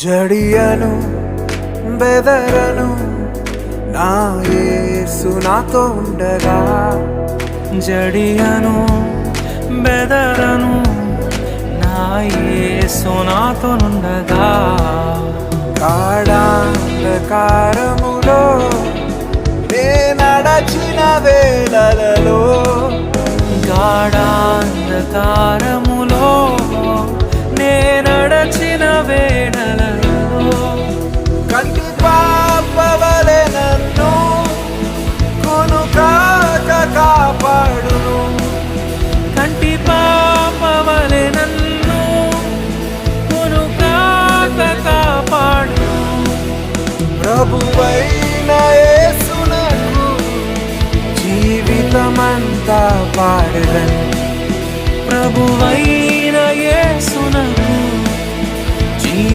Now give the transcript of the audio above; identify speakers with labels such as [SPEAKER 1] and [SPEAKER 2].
[SPEAKER 1] జడియను బెదరను నా యేసు నాతో ఉండగా.
[SPEAKER 2] జడియను బెదరను నా యేసు నాతోనుండగా.
[SPEAKER 1] గాఢాంధకారములో నే నడచిన వేళలలో,
[SPEAKER 2] గాఢాంధకారములో నే నడచిన వేళలలో,
[SPEAKER 1] కంటి పాపవలె నన్ను కొనుకాక కాపాడును.
[SPEAKER 2] కంటి పాపవలె నన్ను కొనుకాక కాపాడు.
[SPEAKER 1] ప్రభువైన యేసునకు జీవితమంతా పాడెదను.
[SPEAKER 2] ప్రభువైన యేసునకు